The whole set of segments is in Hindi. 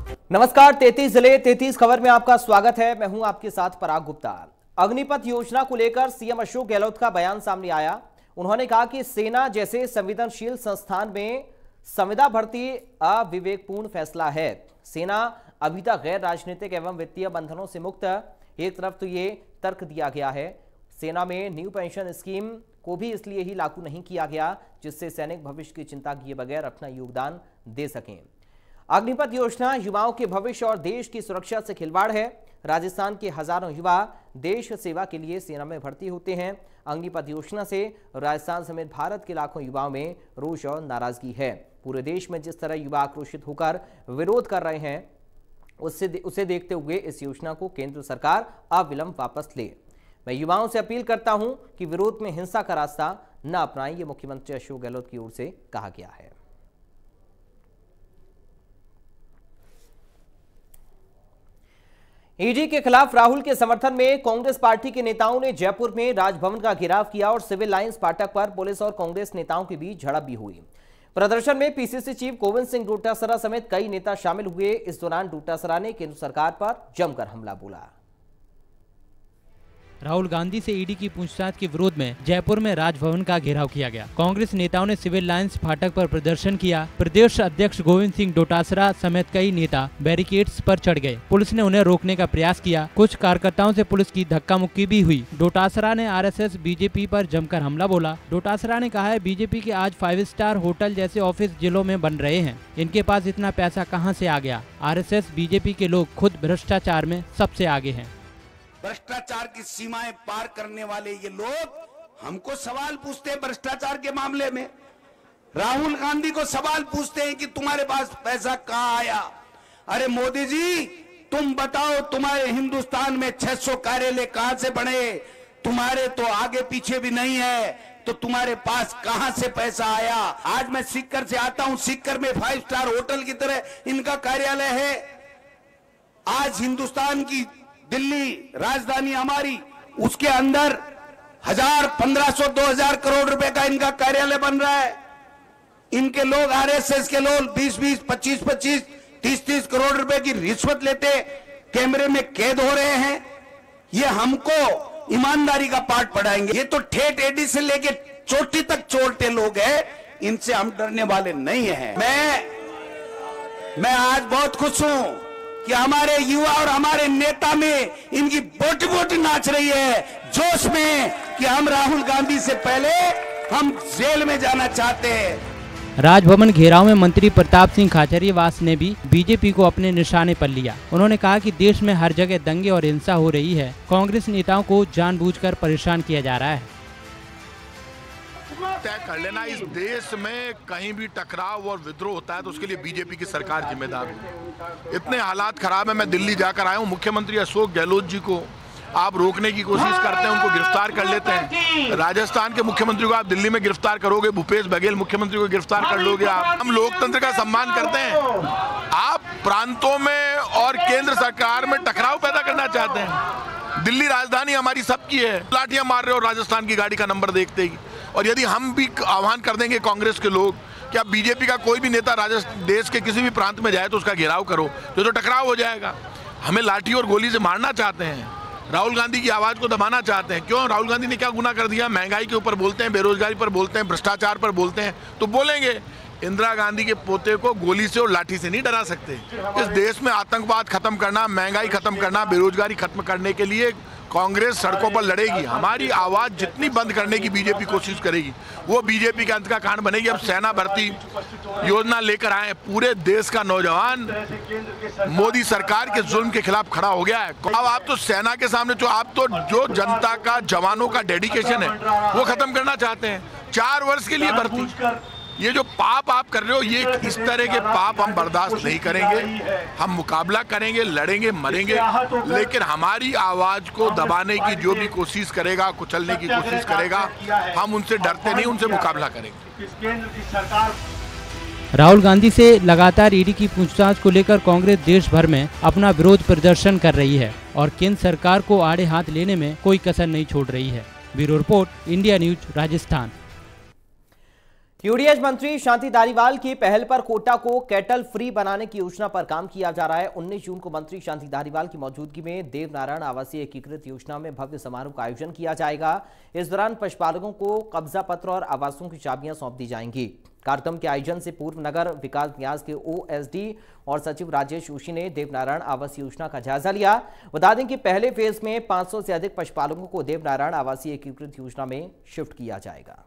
नमस्कार, 33 जिले 33 खबर में आपका स्वागत है। मैं हूं आपके साथ पराग गुप्ता। अग्निपथ योजना को लेकर सीएम अशोक गहलोत का बयान सामने आया। उन्होंने कहा कि सेना जैसे संवेदनशील संस्थान में संविदा भर्ती अविवेकपूर्ण फैसला है। सेना अभी तक गैर राजनीतिक एवं वित्तीय बंधनों से मुक्त। एक तरफ तो ये तर्क दिया गया है, सेना में न्यू पेंशन स्कीम को भी इसलिए ही लागू नहीं किया गया जिससे सैनिक भविष्य की चिंता किए बगैर अपना योगदान दे सकें। अग्निपथ योजना युवाओं के भविष्य और देश की सुरक्षा से खिलवाड़ है। राजस्थान के हजारों युवा देश सेवा के लिए सेना में भर्ती होते हैं। अग्निपथ योजना से राजस्थान समेत भारत के लाखों युवाओं में रोष और नाराजगी है। पूरे देश में जिस तरह युवा आक्रोशित होकर विरोध कर रहे हैं, उसे देखते हुए इस योजना को केंद्र सरकार अविलंब वापस ले। मैं युवाओं से अपील करता हूं कि विरोध में हिंसा का रास्ता न अपनाएं, ये मुख्यमंत्री अशोक गहलोत की ओर से कहा गया है। ईडी के खिलाफ राहुल के समर्थन में कांग्रेस पार्टी के नेताओं ने जयपुर में राजभवन का घेराव किया और सिविल लाइंस फाटक पर पुलिस और कांग्रेस नेताओं के बीच झड़प भी हुई। प्रदर्शन में पीसीसी चीफ गोविंद सिंह डोटासरा समेत कई नेता शामिल हुए। इस दौरान डोटासरा ने केंद्र सरकार पर जमकर हमला बोला। राहुल गांधी से ईडी की पूछताछ के विरोध में जयपुर में राजभवन का घेराव किया गया। कांग्रेस नेताओं ने सिविल लाइंस फाटक पर प्रदर्शन किया। प्रदेश अध्यक्ष गोविंद सिंह डोटासरा समेत कई नेता बैरिकेड्स पर चढ़ गए। पुलिस ने उन्हें रोकने का प्रयास किया। कुछ कार्यकर्ताओं से पुलिस की धक्का मुक्की भी हुई। डोटासरा ने आरएसएस बीजेपी पर जमकर हमला बोला। डोटासरा ने कहा है, बीजेपी के आज 5 स्टार होटल जैसे ऑफिस जिलों में बन रहे हैं, इनके पास इतना पैसा कहां से आ गया। आरएसएस बीजेपी के लोग खुद भ्रष्टाचार में सबसे आगे हैं। भ्रष्टाचार की सीमाएं पार करने वाले ये लोग हमको सवाल पूछते हैं भ्रष्टाचार के मामले में। राहुल गांधी को सवाल पूछते हैं कि तुम्हारे पास पैसा कहां आया। अरे मोदी जी, तुम बताओ, तुम्हारे हिंदुस्तान में 600 कार्यालय कहां से बने? तुम्हारे तो आगे पीछे भी नहीं है, तो तुम्हारे पास कहां से पैसा आया? आज मैं सीकर से आता हूं, सीकर में 5 स्टार होटल की तरह इनका कार्यालय है। आज हिंदुस्तान की दिल्ली राजधानी हमारी, उसके अंदर 1000, 1500, 2000 करोड़ रुपए का इनका कार्यालय बन रहा है। इनके लोग, आरएसएस के लोग 20-20, 25-25, 30-30 करोड़ रुपए की रिश्वत लेते कैमरे में कैद हो रहे हैं। ये हमको ईमानदारी का पाठ पढ़ाएंगे। ये तो ठेठ एडी से लेके चोटी तक चोरते लोग हैं, इनसे हम डरने वाले नहीं हैं। मैं आज बहुत खुश हूं कि हमारे युवा और हमारे नेता में इनकी बोटी बोटी नाच रही है, जोश में, कि हम राहुल गांधी से पहले हम जेल में जाना चाहते हैं। राजभवन घेराव में मंत्री प्रताप सिंह खाचरियावास ने भी बीजेपी को अपने निशाने पर लिया। उन्होंने कहा कि देश में हर जगह दंगे और हिंसा हो रही है। कांग्रेस नेताओं को जानबूझकर परेशान किया जा रहा है। तय कर लेना, इस देश में कहीं भी टकराव और विद्रोह होता है तो उसके लिए बीजेपी की सरकार जिम्मेदार है। इतने हालात खराब है। मैं दिल्ली जाकर आया हूं, मुख्यमंत्री अशोक गहलोत जी को आप रोकने की कोशिश करते हैं, उनको गिरफ्तार कर लेते हैं। राजस्थान के मुख्यमंत्री को आप दिल्ली में गिरफ्तार करोगे, भूपेश बघेल मुख्यमंत्री को गिरफ्तार कर लोगे आप। हम लोकतंत्र का सम्मान करते हैं। आप प्रांतों में और केंद्र सरकार में टकराव पैदा करना चाहते हैं। दिल्ली राजधानी हमारी सबकी है, लाठियां मार रहे हो राजस्थान की गाड़ी का नंबर देखते ही। और यदि हम भी आह्वान कर देंगे कांग्रेस के लोग कि अब बीजेपी का कोई भी नेता देश के किसी भी प्रांत में जाए तो उसका घेराव करो, तो टकराव हो जाएगा। हमें लाठी और गोली से मारना चाहते हैं, राहुल गांधी की आवाज को दबाना चाहते हैं। क्यों? राहुल गांधी ने क्या गुनाह कर दिया? महंगाई के ऊपर बोलते हैं, बेरोजगारी पर बोलते हैं, भ्रष्टाचार पर बोलते हैं, तो बोलेंगे। इंदिरा गांधी के पोते को गोली से और लाठी से नहीं डरा सकते। इस देश में आतंकवाद खत्म करना, महंगाई खत्म करना, बेरोजगारी खत्म करने के लिए कांग्रेस सड़कों पर लड़ेगी। हमारी आवाज जितनी बंद करने की बीजेपी कोशिश करेगी, वो बीजेपी के अंत का कारण बनेगी। अब सेना भर्ती योजना लेकर आए, पूरे देश का नौजवान मोदी सरकार के जुल्म के खिलाफ खड़ा हो गया है। अब आप तो सेना के सामने जो जनता का, जवानों का डेडिकेशन है, वो खत्म करना चाहते हैं। 4 वर्ष के लिए भर्ती, ये जो पाप आप कर रहे हो, ये इस तरह के पाप हम बर्दाश्त नहीं करेंगे। हम मुकाबला करेंगे, लड़ेंगे, मरेंगे, लेकिन हमारी आवाज को दबाने की जो भी कोशिश करेगा, कुचलने की कोशिश करेगा, हम उनसे डरते नहीं, उनसे मुकाबला करेंगे। राहुल गांधी से लगातार ईडी की पूछताछ को लेकर कांग्रेस देश भर में अपना विरोध प्रदर्शन कर रही है और केंद्र सरकार को आड़े हाथ लेने में कोई कसर नहीं छोड़ रही है। Bureau report, India news, Rajasthan. UDH मंत्री शांति धारीवाल की पहल पर कोटा को कैटल फ्री बनाने की योजना पर काम किया जा रहा है। 19 जून को मंत्री शांति धारीवाल की मौजूदगी में देवनारायण आवासीय एकीकृत योजना में भव्य समारोह का आयोजन किया जाएगा। इस दौरान पशुपालकों को कब्जा पत्र और आवासों की चाबियां सौंप दी जाएंगी। कार्यक्रम के आयोजन से पूर्व नगर विकास न्यास के ओएसडी और सचिव राजेश जोशी ने देवनारायण आवासीय योजना का जायजा लिया। बता दें कि पहले फेज में 500 से अधिक पशुपालकों को देवनारायण आवासीय एकीकृत योजना में शिफ्ट किया जाएगा।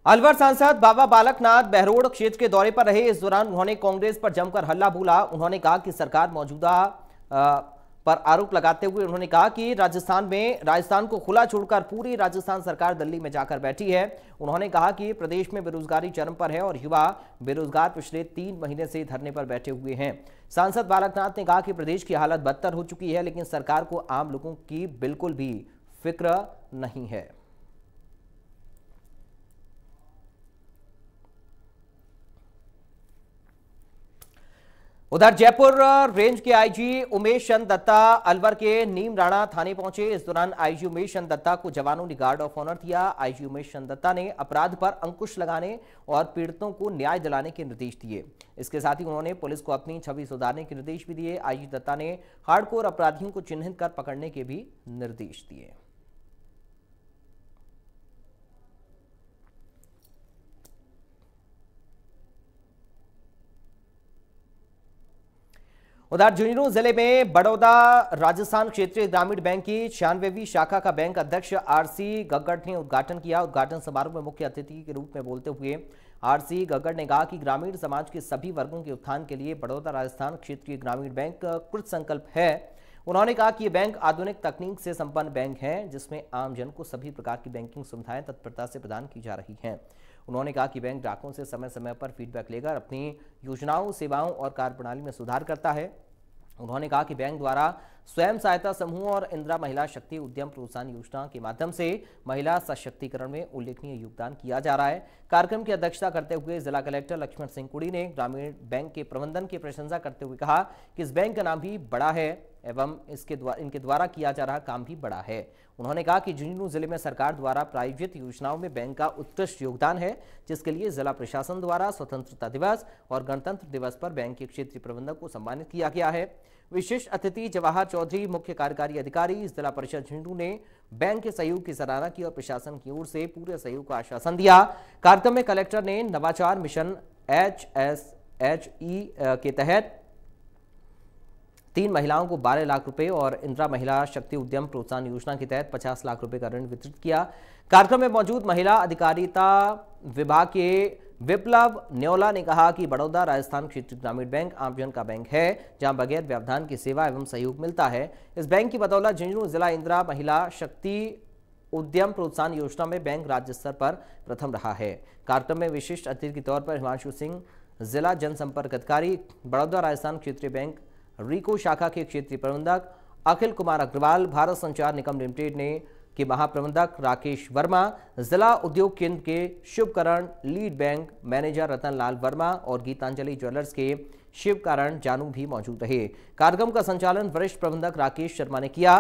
अलवर सांसद बाबा बालकनाथ बहरोड क्षेत्र के दौरे पर रहे। इस दौरान उन्होंने कांग्रेस पर जमकर हल्ला बोला। उन्होंने कहा कि सरकार मौजूदा पर आरोप लगाते हुए उन्होंने कहा कि राजस्थान को खुला छोड़कर पूरी राजस्थान सरकार दिल्ली में जाकर बैठी है। उन्होंने कहा कि प्रदेश में बेरोजगारी चरम पर है और युवा बेरोजगार पिछले 3 महीने से धरने पर बैठे हुए हैं। सांसद बालकनाथ ने कहा कि प्रदेश की हालत बदतर हो चुकी है, लेकिन सरकार को आम लोगों की बिल्कुल भी फिक्र नहीं है। उधर जयपुर रेंज के आईजी उमेश चंद दत्ता अलवर के नीम राणा थाने पहुंचे। इस दौरान आईजी उमेश चंद दत्ता को जवानों ने गार्ड ऑफ ऑनर दिया। आईजी उमेश चंद दत्ता ने अपराध पर अंकुश लगाने और पीड़ितों को न्याय दिलाने के निर्देश दिए। इसके साथ ही उन्होंने पुलिस को अपनी छवि सुधारने के निर्देश भी दिए। आईजी दत्ता ने हार्डकोर अपराधियों को चिन्हित कर पकड़ने के भी निर्देश दिए। उधर झुंझुनू जिले में बड़ौदा राजस्थान क्षेत्रीय ग्रामीण बैंक की 96वीं शाखा का बैंक अध्यक्ष आरसी गग्गड़ ने उद्घाटन किया। उद्घाटन समारोह में मुख्य अतिथि के रूप में बोलते हुए आरसी गग्गड़ ने कहा कि ग्रामीण समाज के सभी वर्गों के उत्थान के लिए बड़ौदा राजस्थान क्षेत्रीय ग्रामीण बैंक कृत संकल्प है। उन्होंने कहा कि ये बैंक आधुनिक तकनीक से संपन्न बैंक है, जिसमें आम जन को सभी प्रकार की बैंकिंग सुविधाएं तत्परता से प्रदान की जा रही हैं। उन्होंने कहा कि बैंक ग्राहकों से समय समय पर फीडबैक लेकर अपनी योजनाओं, सेवाओं और कार्यप्रणाली में सुधार करता है। उन्होंने कहा कि बैंक द्वारा स्वयं सहायता समूह और इंदिरा महिला शक्ति उद्यम प्रोत्साहन योजना के माध्यम से महिला सशक्तिकरण में उल्लेखनीय योगदान किया जा रहा है। कार्यक्रम की अध्यक्षता करते हुए जिला कलेक्टर लक्ष्मण सिंह कुड़ी ने ग्रामीण बैंक के प्रबंधन की प्रशंसा करते हुए कहा कि इस बैंक का नाम भी बड़ा है एवं इनके द्वारा किया जा रहा काम भी बड़ा है। उन्होंने कहा कि झुंझुनू जिले में सरकार द्वारा प्रायोजित योजनाओं में बैंक का उत्कृष्ट योगदान है, जिसके लिए जिला प्रशासन द्वारा स्वतंत्रता दिवस और गणतंत्र दिवस पर बैंक के क्षेत्रीय प्रबंधक को सम्मानित किया गया है। विशिष्ट अतिथि जवाहर चौधरी, मुख्य कार्यकारी अधिकारी, जिला परिषद झुंझुनू ने बैंक के सहयोग की सराहना की और प्रशासन की ओर से पूरे सहयोग का आश्वासन दिया। कार्यक्रम में कलेक्टर ने नवाचार मिशन HSHE के तहत 3 महिलाओं को 12 लाख रुपए और इंदिरा महिला शक्ति उद्यम प्रोत्साहन योजना के तहत 50 लाख रुपए का ऋण वितरित किया। कार्यक्रम में मौजूद महिला अधिकारिता विभाग के विप्लव न्योला ने कहा कि बड़ौदा राजस्थान क्षेत्रीय ग्रामीण बैंक आमजन का बैंक है, जहां बगैर व्यवधान की सेवा एवं सहयोग मिलता है। इस बैंक की बदौलत झुंझुनू जिला इंदिरा महिला शक्ति उद्यम प्रोत्साहन योजना में बैंक राज्य स्तर पर प्रथम रहा है। कार्यक्रम में विशिष्ट अतिथि के तौर पर हिमांशु सिंह, जिला जनसंपर्क अधिकारी, बड़ौदा राजस्थान क्षेत्रीय बैंक रीको शाखा के क्षेत्रीय प्रबंधक अखिल कुमार अग्रवाल, भारत संचार निगम लिमिटेड के महाप्रबंधक राकेश वर्मा, जिला उद्योग केंद्र के शिवकरण लीड बैंक मैनेजर रतन लाल वर्मा और गीतांजलि ज्वेलर्स के शिवकरण जानू भी मौजूद रहे। कार्यक्रम का संचालन वरिष्ठ प्रबंधक राकेश शर्मा ने किया।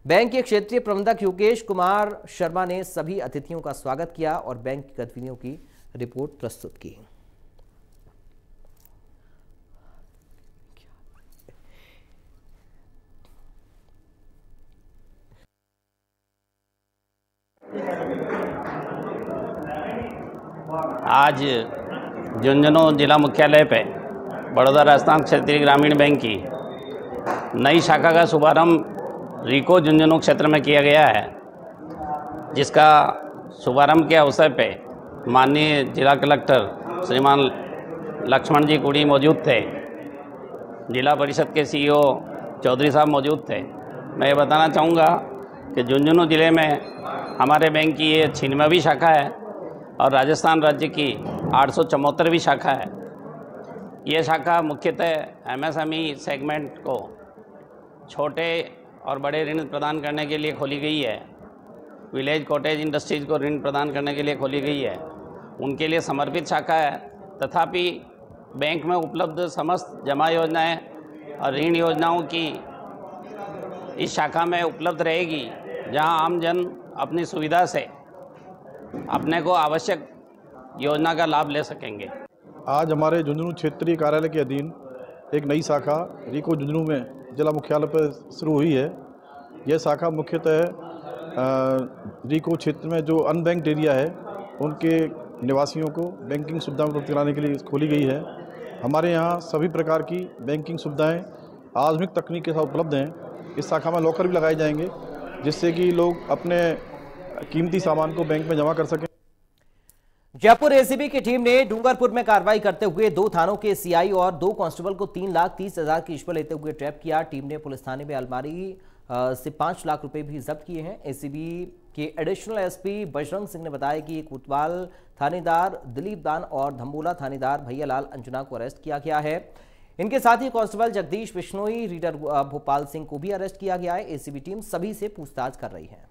बैंक के क्षेत्रीय प्रबंधक योगेश कुमार शर्मा ने सभी अतिथियों का स्वागत किया और बैंक की गतिविधियों की रिपोर्ट प्रस्तुत की। आज झुंझुनू जिला मुख्यालय पे बड़ौदा राजस्थान क्षेत्रीय ग्रामीण बैंक की नई शाखा का शुभारंभ रीको झुंझुनू क्षेत्र में किया गया है, जिसका शुभारंभ के अवसर पे माननीय जिला कलेक्टर श्रीमान लक्ष्मण जी कुड़ी मौजूद थे, जिला परिषद के CEO चौधरी साहब मौजूद थे। मैं ये बताना चाहूँगा कि झुंझुनू जिले में हमारे बैंक की ये 96वीं शाखा है और राजस्थान राज्य की 874वीं शाखा है। ये शाखा मुख्यतः MSME सेगमेंट को छोटे और बड़े ऋण प्रदान करने के लिए खोली गई है। विलेज कॉटेज इंडस्ट्रीज को ऋण प्रदान करने के लिए खोली गई है, उनके लिए समर्पित शाखा है। तथापि बैंक में उपलब्ध समस्त जमा योजनाएं और ऋण योजनाओं की इस शाखा में उपलब्ध रहेगी, जहां आमजन अपनी सुविधा से अपने को आवश्यक योजना का लाभ ले सकेंगे। आज हमारे झुंझुनू क्षेत्रीय कार्यालय के अधीन एक नई शाखा रीको झुंझुनू में जिला मुख्यालय पर शुरू हुई है। यह शाखा मुख्यतः रीको क्षेत्र में जो अनबैंक्ड एरिया है उनके निवासियों को बैंकिंग सुविधाएं उपलब्ध कराने के लिए खोली गई है। हमारे यहाँ सभी प्रकार की बैंकिंग सुविधाएं आधुनिक तकनीक के साथ उपलब्ध हैं। इस शाखा में लॉकर भी लगाए जाएंगे, जिससे कि लोग अपने कीमती सामान को बैंक में जमा कर सकें। जयपुर एसीबी की टीम ने डूंगरपुर में कार्रवाई करते हुए 2 थानों के सीआई और 2 कांस्टेबल को 3,30,000 की रिश्वत लेते हुए ट्रैप किया। टीम ने पुलिस थाने में अलमारी से 5 लाख रुपए भी जब्त किए हैं। एसीबी के एडिशनल एसपी बजरंग सिंह ने बताया कि कोतवाल थानेदार दिलीप दान और धम्बोला थानेदार भैयालाल अंजना को अरेस्ट किया गया है। इनके साथ ही कांस्टेबल जगदीश बिश्नोई, रीडर भोपाल सिंह को भी अरेस्ट किया गया है। एसीबी टीम सभी से पूछताछ कर रही है।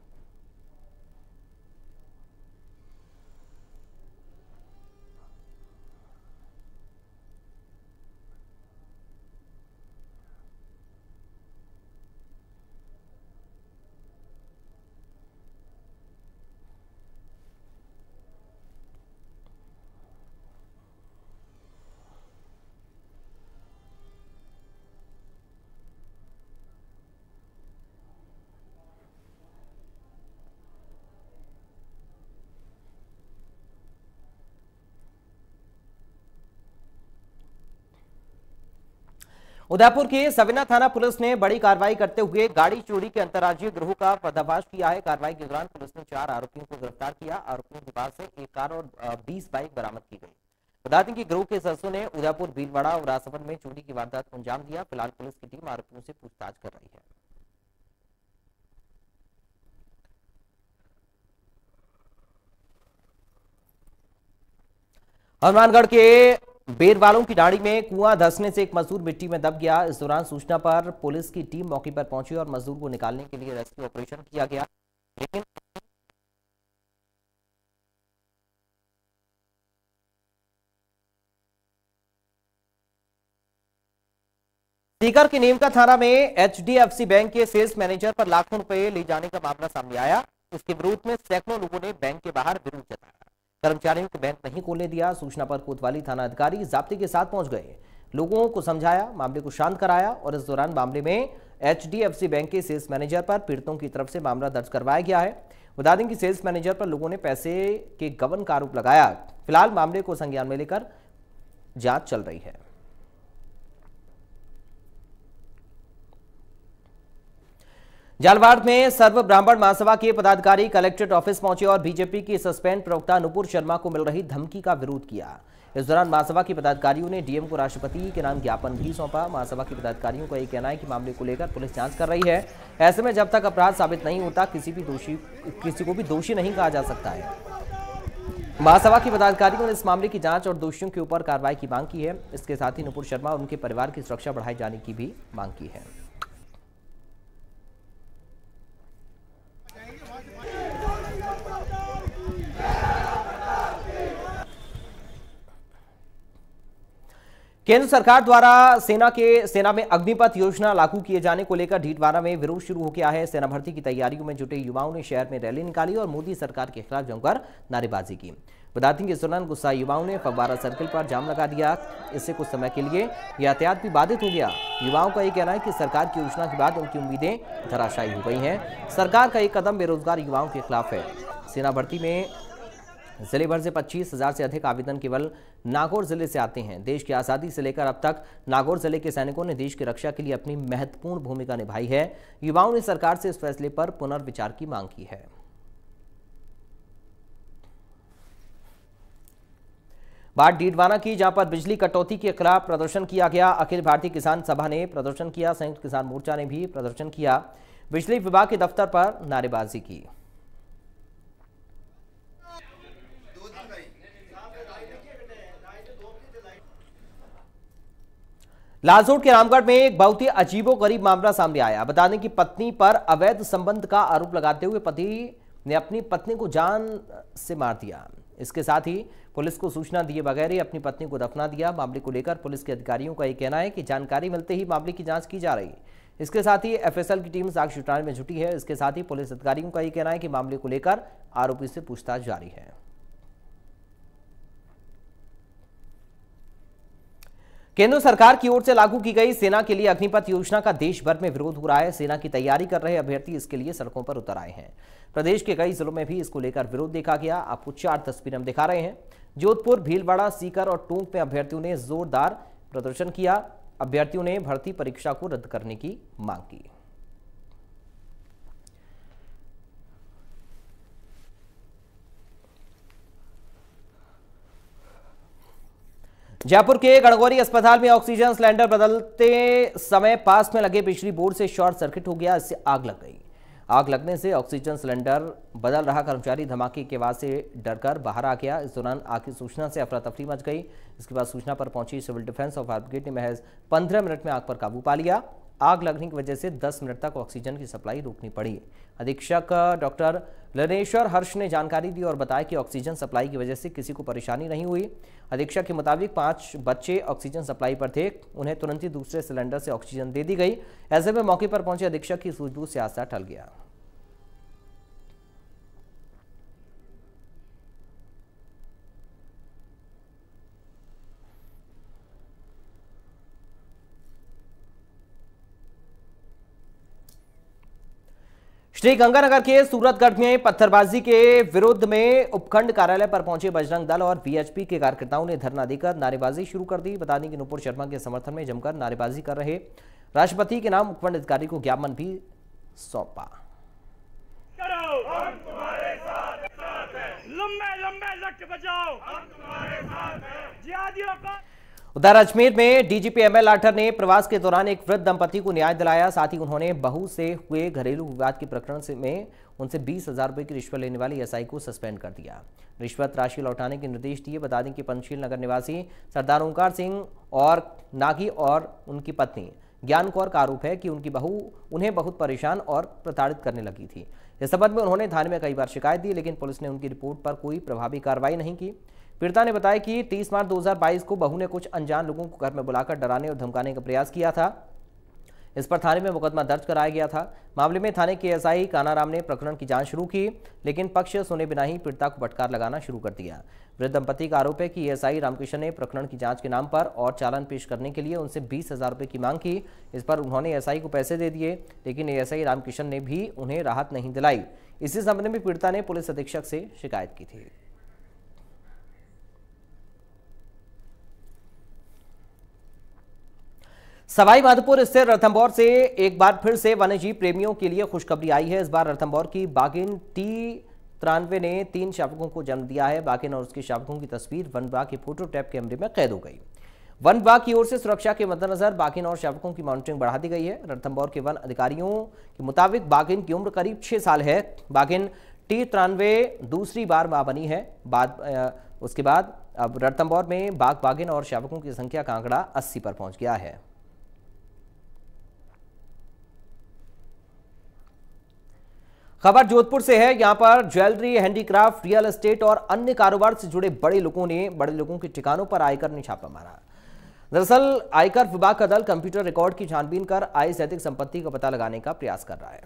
उदयपुर के सविना थाना पुलिस ने बड़ी कार्रवाई करते हुए गाड़ी चोरी के अंतर्राज्यीय गिरोह का पर्दाफाश किया है। कार्रवाई के दौरान पुलिस ने 4 आरोपियों को गिरफ्तार किया। आरोपियों के पास से 1 कार और 20 बाइक बरामद की गई। बता दें कि गिरोह के सदस्यों ने उदयपुर, भीलवाड़ा और राजसमंद में चोरी की वारदात को अंजाम दिया। फिलहाल पुलिस की टीम आरोपियों से पूछताछ कर रही है। हनुमानगढ़ के बेरवालों की डाड़ी में कुआं धंसने से एक मजदूर मिट्टी में दब गया। इस दौरान सूचना पर पुलिस की टीम मौके पर पहुंची और मजदूर को निकालने के लिए रेस्क्यू ऑपरेशन किया गया, लेकिन सीकर के नीमका थाना में HDFC बैंक के सेल्स मैनेजर पर लाखों रुपए ले जाने का मामला सामने आया। इसके विरोध में सैकड़ों लोगों ने बैंक के बाहर विरोध जताया। कर्मचारियों को बैंक नहीं खोलने दिया। सूचना पर कोतवाली थाना अधिकारी जाब्ते के साथ पहुंच गए, लोगों को समझाया, मामले को शांत कराया और इस दौरान मामले में HDFC बैंक के सेल्स मैनेजर पर पीड़ितों की तरफ से मामला दर्ज करवाया गया है। बता दें कि सेल्स मैनेजर पर लोगों ने पैसे के गबन का आरोप लगाया। फिलहाल मामले को संज्ञान में लेकर जांच चल रही है। झालवाड़ में सर्व ब्राह्मण महासभा के पदाधिकारी कलेक्ट्रेट ऑफिस पहुंचे और बीजेपी की सस्पेंड प्रवक्ता नुपुर शर्मा को मिल रही धमकी का विरोध किया। इस दौरान महासभा के पदाधिकारियों ने डीएम को राष्ट्रपति के नाम ज्ञापन भी सौंपा। महासभा के पदाधिकारियों का यह कहना है कि मामले को लेकर पुलिस जांच कर रही है। ऐसे में जब तक अपराध साबित नहीं होता किसी को भी दोषी नहीं कहा जा सकता है। महासभा के पदाधिकारियों ने इस मामले की जांच और दोषियों के ऊपर कार्रवाई की मांग की है। इसके साथ ही नुपुर शर्मा और उनके परिवार की सुरक्षा बढ़ाए जाने की भी मांग की है। केंद्र सरकार द्वारा सेना में अग्निपथ योजना लागू किए जाने को लेकर ढीडवाना में विरोध शुरू हो गया है। सेना भर्ती की तैयारियों में जुटे युवाओं ने शहर में रैली निकाली और मोदी सरकार के खिलाफ जमकर नारेबाजी की। बता दें कि इस दौरान गुस्सा युवाओं ने फव्वारा सर्किल पर जाम लगा दिया। इससे कुछ समय के लिए यातायात भी बाधित हो गया। युवाओं का यह कहना है कि सरकार की योजना के बाद उनकी उम्मीदें धराशायी हो गई हैं। सरकार का एक कदम बेरोजगार युवाओं के खिलाफ है। सेना भर्ती में जिले भर से 25,000 से अधिक आवेदन केवल नागौर जिले से आते हैं। देश की आज़ादी से लेकर अब तक नागौर जिले के सैनिकों ने देश की रक्षा के लिए अपनी महत्वपूर्ण भूमिका निभाई है। युवाओं ने सरकार से इस फैसले पर पुनर्विचार की मांग की है। बात डीडवाना की, जहां पर बिजली कटौती के खिलाफ प्रदर्शन किया गया। अखिल भारतीय किसान सभा ने प्रदर्शन किया, संयुक्त किसान मोर्चा ने भी प्रदर्शन किया। बिजली विभाग के दफ्तर पर नारेबाजी की। लालसोट के रामगढ़ में एक बहुत ही अजीबोगरीब मामला सामने आया। बता दें कि पत्नी पर अवैध संबंध का आरोप लगाते हुए पति ने अपनी पत्नी को जान से मार दिया। इसके साथ ही पुलिस को सूचना दिए बगैर ही अपनी पत्नी को दफना दिया। मामले को लेकर पुलिस के अधिकारियों का यह कहना है कि जानकारी मिलते ही मामले की जांच की जा रही। इसके साथ ही एफएसएल की टीम साक्ष्य जुटाने में जुटी है। इसके साथ ही पुलिस अधिकारियों का ये कहना है कि मामले को लेकर आरोपी से पूछताछ जारी है। केंद्र सरकार की ओर से लागू की गई सेना के लिए अग्निपथ योजना का देश भर में विरोध हो रहा है। सेना की तैयारी कर रहे अभ्यर्थी इसके लिए सड़कों पर उतर आए हैं। प्रदेश के कई जिलों में भी इसको लेकर विरोध देखा गया। आपको 4 तस्वीरें हम दिखा रहे हैं। जोधपुर, भीलवाड़ा, सीकर और टोंक में अभ्यर्थियों ने जोरदार प्रदर्शन किया। अभ्यर्थियों ने भर्ती परीक्षा को रद्द करने की मांग की। जयपुर के गणगौरी अस्पताल में ऑक्सीजन सिलेंडर बदलते समय पास में लगे बिजली बोर्ड से शॉर्ट सर्किट हो गया। इससे आग लग गई। आग लगने से ऑक्सीजन सिलेंडर बदल रहा कर्मचारी धमाके की आवाज से डरकर बाहर आ गया। इस दौरान आग की सूचना से अफरा तफरी मच गई। इसके बाद सूचना पर पहुंची सिविल डिफेंस और फायर ब्रिगेड ने महज 15 मिनट में आग पर काबू पा लिया। आग लगने की वजह से 10 मिनट तक ऑक्सीजन की सप्लाई रोकनी पड़ी। अधीक्षक डॉक्टर लनेश्वर हर्ष ने जानकारी दी और बताया कि ऑक्सीजन सप्लाई की वजह से किसी को परेशानी नहीं हुई। अधीक्षक के मुताबिक 5 बच्चे ऑक्सीजन सप्लाई पर थे। उन्हें तुरंत ही दूसरे सिलेंडर से ऑक्सीजन दे दी गई। ऐसे में मौके पर पहुंचे अधीक्षक की सूझबूझ से हादसा टल गया। श्री गंगानगर के सूरतगढ़ में पत्थरबाजी के विरोध में उपखंड कार्यालय पर पहुंचे बजरंग दल और वीएचपी के कार्यकर्ताओं ने धरना देकर नारेबाजी शुरू कर दी। बता दें कि नुपुर शर्मा के समर्थन में जमकर नारेबाजी कर रहे राष्ट्रपति के नाम उपखंड अधिकारी को ज्ञापन भी सौंपा। उधर अजमेर में डीजीपी एमएल लाठर ने प्रवास के दौरान एक वृद्ध दंपति को न्याय दिलाया। साथ ही उन्होंने बहू से हुए घरेलू विवाद के प्रकरण में उनसे 20,000 रुपए की रिश्वत लेने वाली एसआई को सस्पेंड कर दिया। रिश्वत राशि लौटाने के निर्देश दिए। बता दें कि पंचशील नगर निवासी सरदार ओंकार सिंह और नागी और उनकी पत्नी ज्ञान कौर का आरोप है कि उनकी बहू उन्हें बहुत परेशान और प्रताड़ित करने लगी थी। इस संबंध में उन्होंने थाने में कई बार शिकायत दी, लेकिन पुलिस ने उनकी रिपोर्ट पर कोई प्रभावी कार्रवाई नहीं की। पीड़िता ने बताया कि 30 मार्च 2022 को बहू ने कुछ अनजान लोगों को घर में बुलाकर डराने और धमकाने का प्रयास किया था। इस पर थाने में मुकदमा दर्ज कराया गया था। मामले में थाने के एसआई कानाराम ने प्रकरण की जांच शुरू की, लेकिन पक्ष सुने बिना ही पीड़िता को फटकार लगाना शुरू कर दिया। वृद्ध दंपति का आरोप है कि एसआई रामकिशन ने प्रकरण की जांच के नाम पर और चालान पेश करने के लिए उनसे 20,000 रुपए की मांग की। इस पर उन्होंने एसआई को पैसे दे दिए, लेकिन एसआई रामकिशन ने भी उन्हें राहत नहीं दिलाई। इसी संबंध में पीड़िता ने पुलिस अधीक्षक से शिकायत की थी। सवाई माधोपुर स्थित रणथंभौर से एक बार फिर से वन्यजीव प्रेमियों के लिए खुशखबरी आई है। इस बार रणथंभौर की बाघिन T93 ने 3 शावकों को जन्म दिया है। बाघिन और उसके शावकों की तस्वीर वन विभाग के फोटो टैप कैमरे में कैद हो गई। वन विभाग की ओर से सुरक्षा के मद्देनजर बाघिन और शावकों की मॉनिटरिंग बढ़ा दी गई है। रणथंभौर के वन अधिकारियों के मुताबिक बाघिन की उम्र करीब 6 साल है। बाघिन T93 दूसरी बार मां बनी है। उसके बाद अब रणथंभौर में बाघ, बाघिन और शावकों की संख्या का आंकड़ा 80 पर पहुंच गया है। खबर जोधपुर से है। यहां पर ज्वेलरी, हैंडीक्राफ्ट, रियल एस्टेट और अन्य कारोबार से जुड़े बड़े लोगों के ठिकानों पर आयकर ने छापा मारा। दरअसल आयकर विभाग का दल कंप्यूटर रिकॉर्ड की छानबीन कर आय से अधिक संपत्ति का पता लगाने का प्रयास कर रहा है।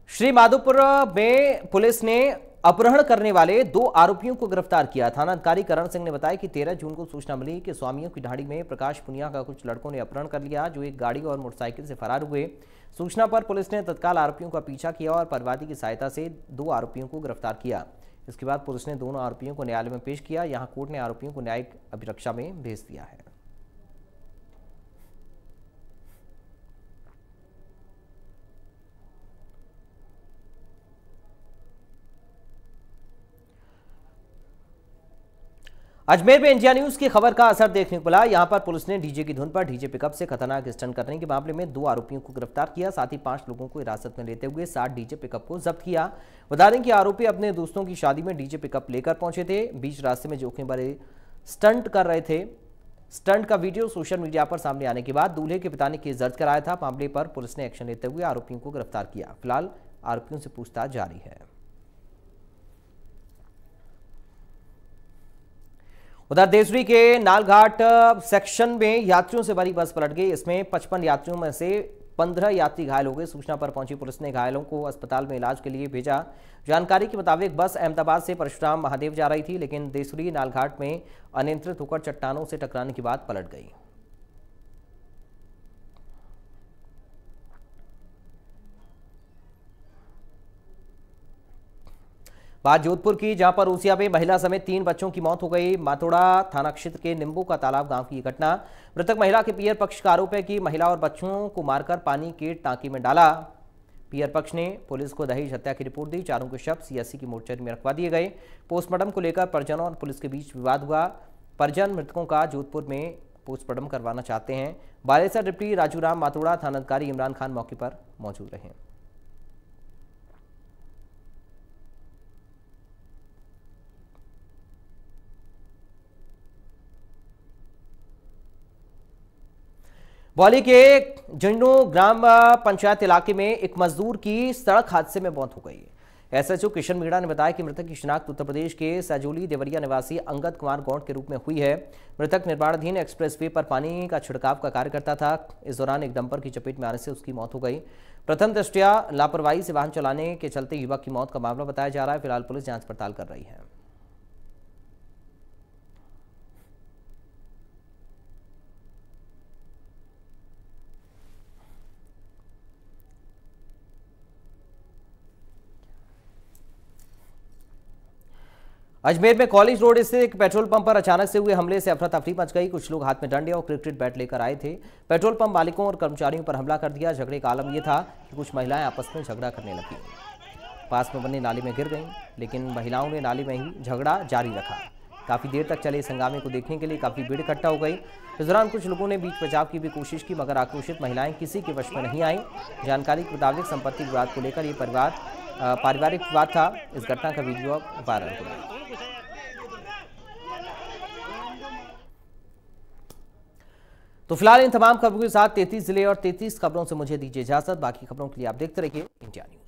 श्री माधोपुर में पुलिस ने अपहरण करने वाले 2 आरोपियों को गिरफ्तार किया। थाना अधिकारी करण सिंह ने बताया कि 13 जून को सूचना मिली कि स्वामियों की ढाणी में प्रकाश पुनिया का कुछ लड़कों ने अपहरण कर लिया, जो एक गाड़ी और मोटरसाइकिल से फरार हुए। सूचना पर पुलिस ने तत्काल आरोपियों का पीछा किया और परिवादी की सहायता से 2 आरोपियों को गिरफ्तार किया। इसके बाद पुलिस ने दोनों आरोपियों को न्यायालय में पेश किया। यहाँ कोर्ट ने आरोपियों को न्यायिक अभिरक्षा में भेज दिया है। अजमेर में इंडिया न्यूज की खबर का असर देखने को मिला। यहां पर पुलिस ने डीजे की धुन पर डीजे पिकअप से खतरनाक स्टंट करने के मामले में 2 आरोपियों को गिरफ्तार किया। साथ ही 5 लोगों को हिरासत में लेते हुए 60 डीजे पिकअप को जब्त किया। बता दें कि आरोपी अपने दोस्तों की शादी में डीजे पिकअप लेकर पहुंचे थे। बीच रास्ते में जोखिम भरे स्टंट कर रहे थे। स्टंट का वीडियो सोशल मीडिया पर सामने आने के बाद दूल्हे के पिता ने केस दर्ज कराया था। मामले पर पुलिस ने एक्शन लेते हुए आरोपियों को गिरफ्तार किया। फिलहाल आरोपियों से पूछताछ जारी है। उधर देसरी के नालघाट सेक्शन में यात्रियों से भरी बस पलट गई। इसमें 55 यात्रियों में से 15 यात्री घायल हो गए। सूचना पर पहुंची पुलिस ने घायलों को अस्पताल में इलाज के लिए भेजा। जानकारी के मुताबिक बस अहमदाबाद से परशुराम महादेव जा रही थी, लेकिन देसरी नालघाट में अनियंत्रित होकर चट्टानों से टकराने के बाद पलट गई। बात जोधपुर की, जहां पर उसिया में महिला समेत 3 बच्चों की मौत हो गई। मातोड़ा थाना क्षेत्र के निम्बू का तालाब गांव की घटना। मृतक महिला के पियर पक्ष का आरोप है कि महिला और बच्चों को मारकर पानी के टांकी में डाला। पियर पक्ष ने पुलिस को दहेज हत्या की रिपोर्ट दी। चारों के शव सीएससी की मोर्चरी में रखवा दिए गए। पोस्टमार्टम को लेकर परिजनों और पुलिस के बीच विवाद हुआ। परिजन मृतकों का जोधपुर में पोस्टमार्टम करवाना चाहते हैं। बालेसर डिप्टी राजूराम मातोड़ा थानाधिकारी इमरान खान मौके पर मौजूद रहे। बौली के झंडू ग्राम पंचायत इलाके में एक मजदूर की सड़क हादसे में मौत हो गई। एसएचओ किशन मीणा ने बताया कि मृतक की शिनाख्त उत्तर प्रदेश के सजोली देवरिया निवासी अंगद कुमार गौड़ के रूप में हुई है। मृतक निर्माणाधीन एक्सप्रेसवे पर पानी का छिड़काव का कार्य करता था। इस दौरान एक डंपर की चपेट में आने से उसकी मौत हो गई। प्रथम दृष्टया लापरवाही से वाहन चलाने के चलते युवक की मौत का मामला बताया जा रहा है। फिलहाल पुलिस जांच पड़ताल कर रही है। अजमेर में कॉलेज रोड स्थित एक पेट्रोल पंप पर अचानक से हुए हमले से अफरा तफरी मच गई। कुछ लोग हाथ में डंडे और क्रिकेट बैट लेकर आए थे। पेट्रोल पंप मालिकों और कर्मचारियों पर हमला कर दिया। झगड़े का आलम यह था कि कुछ महिलाएं आपस में झगड़ा करने लगी, पास में बनी नाली में गिर गईं, लेकिन महिलाओं ने नाली में ही झगड़ा जारी रखा। काफ़ी देर तक चले इस हंगामे को देखने के लिए काफ़ी भीड़ इकट्ठा हो गई। इस दौरान कुछ लोगों ने बीच बचाव की भी कोशिश की, मगर आक्रोशित महिलाएं किसी के वश में नहीं आईं। जानकारी के मुताबिक संपत्ति विवाद को लेकर ये पारिवारिक विवाद था। इस घटना का वीडियो वायरल हो गया। तो फिलहाल इन तमाम खबरों के साथ 33 जिले और 33 खबरों से मुझे दीजिए इजाजत। बाकी खबरों के लिए आप देखते रहिए इंडिया न्यूज।